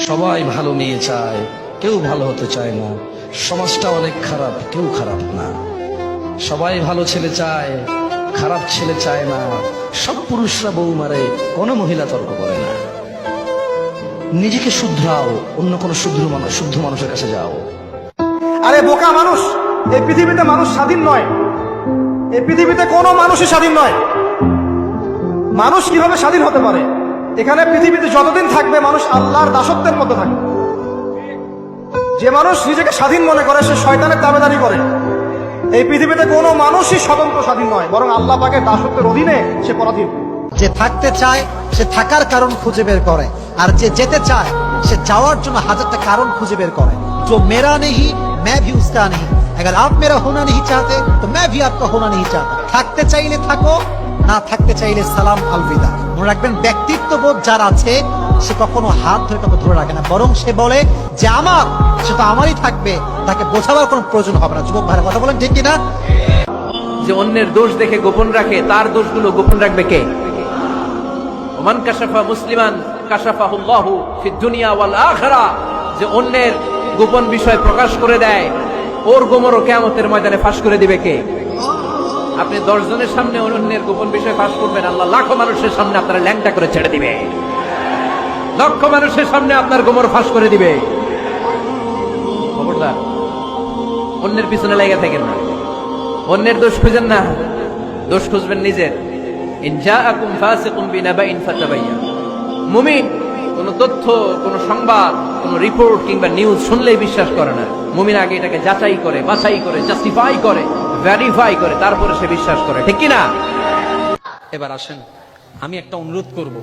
সবাই ভালো মেয়ে চায়, কেউ ভালো হতে চায় না। সমাজটা অনেক খারাপ, কেউ খারাপ না। সবাই ভালো ছেলে চায়, খারাপ ছেলে চায় না। সব পুরুষরা বউ মারে, কোনো মহিলা তর্ক করে না। নিজেকে শুধরাও, অন্য কোনো শুদ্ধ মানুষের কাছে যাও। আরে বোকা মানুষ, এই পৃথিবীতে মানুষ স্বাধীন নয়। এই পৃথিবীতে কোনো মানুষই স্বাধীন নয়। মানুষ কিভাবে স্বাধীন হতে পারে? এখানে পৃথিবীতে যতদিন থাকবে মানুষ আল্লাহর দাসত্বের মধ্যে থাকবে। যে মানুষ নিজেকে স্বাধীন মনে করে সে শয়তানের তাবেদারি করে। এই পৃথিবীতে কোনো মানুষই স্বতন্ত্র স্বাধীন নয়, বরং আল্লাহ পাকের দাসত্বের অধীনে সে পরাধীন। যে থাকতে চায় সে থাকার কারণ খুঁজে বের করে, আর যে যেতে চায় সে যাওয়ার জন্য হাজারটা কারণ খুঁজে বের করে। जो मेरा नहीं मैं भी उसका नहीं, अगर आप मेरा होना नहीं चाहते तो मैं भी आपका होना नहीं चाहता। থাকতে চাইলে থাকো, না থাকতে চাইলে সালাম আলবিদা। মনে রাখবেন, ব্যক্তিত্ববোধ যার আছে সে কখনো হাত ধরে কাউকে ধরে রাখে না, বরং সে বলে যে আমার, সে তো আমারই থাকবে, তাকে বোঝাবার কোনো প্রয়োজন হবে না। যুবক ভাইরা কথা বলেন ঠিক কিনা? যে অন্যের দোষ দেখে গোপন রাখে, তার দোষগুলো গোপন রাখবে কে? ওমান কাশাফা মুসলিমান কাশাফাহুল্লাহু ফিদ দুনিয়া ওয়াল আখিরা। যে অন্যের গোপন বিষয় প্রকাশ করে দেয়, ওর গোমরও কিয়ামতের ময়দানে ফাঁস করে দিবে কে? আপনি 10 জনের সামনে অন্যের গোপন বিষয় ফাঁস করবেন, আল্লাহ লাখো মানুষের সামনে আপনারা ল্যাংটা করে ছেড়ে দিবে। লক্ষ মানুষের সামনে আপনার গোমর ফাঁস করে দিবে। খবরদার, অন্যের পিছনে লেগে থাকেন না, অন্যের দোষ খুঁজেন না, দোষ খুঁজবেন নিজের। ইন জাআকুম ফাসিকুম বিনাবাইন ফাতাবায়ান। মুমিন কোন তথ্য, কোন সংবাদ, কোন রিপোর্ট কিংবা নিউজ শুনলেই বিশ্বাস করে না। মুমিন আগে এটাকে যাচাই করে, বাছাই করে, জাস্টিফাই করে, ভেরিফাই করে, তারপরে সে বিশ্বাস করে। ঠিক কি না? এবার আসেন, আমি একটা অনুরোধ করব।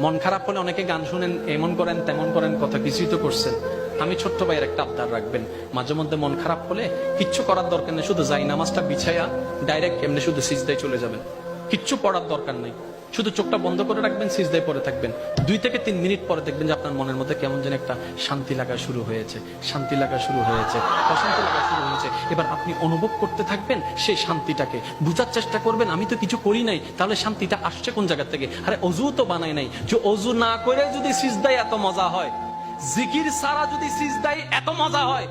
মন খারাপ হলে অনেকে গান শুনেন, এমন করেন তেমন করেন, কথা কিছুই তো করছেন। আমি ছোট্ট ভাইয়ের একটা আবদার রাখবেন, মাঝে মধ্যে মন খারাপ হলে কিচ্ছু করার দরকার নেই, শুধু যাই নামাজটা বিছায়া ডাইরেক্ট এমনি শুধু সিজদায় চলে যাবেন। কিচ্ছু পড়ার দরকার নেই, শুধু চোখটা বন্ধ করে রাখবেন, সিজদায় পড়ে থাকবেন। 2 থেকে 3 মিনিট পরে দেখবেন যে আপনার মনের মধ্যে কেমন যেন একটা শান্তি লাগা শুরু হয়েছে, শান্তি লাগা শুরু হয়েছে, অশান্তি লাগা শুরু হয়েছে। এবার আপনি অনুভব করতে থাকবেন সেই শান্তিটাকে, বুঝার চেষ্টা করবেন আমি তো কিছু করি নাই, তাহলে শান্তিটা আসছে কোন জায়গা থেকে? আরে অজু তো বানাই নাই। যে অজু না করে যদি সিজদায় এত মজা হয়, জিকির ছাড়া যদি সিজদায় এত মজা হয়,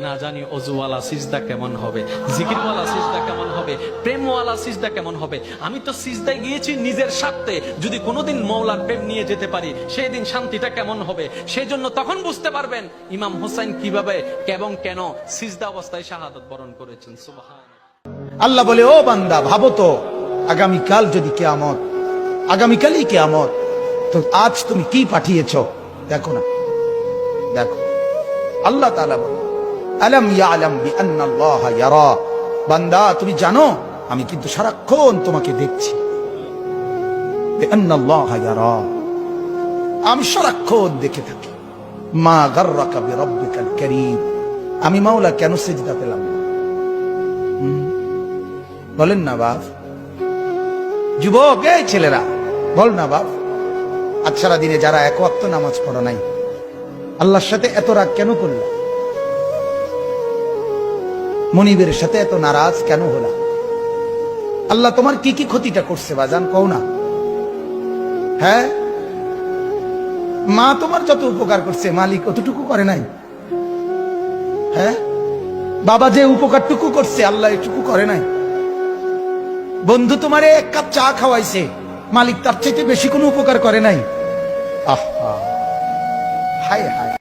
না জানি অজুওয়ালা সিজদা কেমন হবে, জিকিরওয়ালা সিজদা কেমন হবে, প্রেমওয়ালা সিজদা কেমন হবে। আমি তো সিজদায় গিয়েছি নিজের স্বার্থে, যদি কোনোদিন মওলার প্রেম নিয়ে যেতে পারি সেই দিন শান্তিটা কেমন হবে। সেই জন্য তখন বুঝতে পারবেন ইমাম হোসেন কিভাবে এবং কেন সিজদা অবস্থায় শাহাদাত বরণ করেছেন। সুবহানাল্লাহ। আল্লাহ বলে, ও বান্দা, ভাবো তো আগামীকাল যদি কিয়ামত, আগামীকালই কিয়ামত, তো আজ তুমি কি পাঠিয়েছো দেখো না, দেখো। আল্লাহ তাআলা বলে, আলাম ইয়ালাম বিআন্নাল্লাহা ইয়ারা। বান্দা, তুমি জানো আমি কিন্তু সারাক্ষণ তোমাকে দেখছি। বিআন্নাল্লাহা ইয়ারা, আমি সারাক্ষণ দেখে থাকি। মা গাররাকা বিরাব্বিকাল কারীম। আমি মাওলা কেন সিজদা পেলাম না? বলেন না বাপ, যুবক, এই ছেলেরা বল না বাপ, আজ সারা দিনে যারা এক ওয়াক্ত নামাজ পড়ো নাই, আল্লাহর সাথে এত রাগ কেন করলা? মনিবের সাথে এত নারাজ কেন হলা? আল্লাহ তোমার কি কি ক্ষতিটা করছে বাজান, কও না। হ্যাঁ, মা তোমার যত উপকার করছে মালিক অতটুকু করে নাই? হ্যাঁ, বাবা যে উপকারটুকু করছে আল্লাহ এটুকু করে নাই? বন্ধু তোমারে 1 কাপ চা খাওয়াইছে, মালিক তার চাইতে বেশি কোনো উপকার করে নাই? আহা, হায় হায়।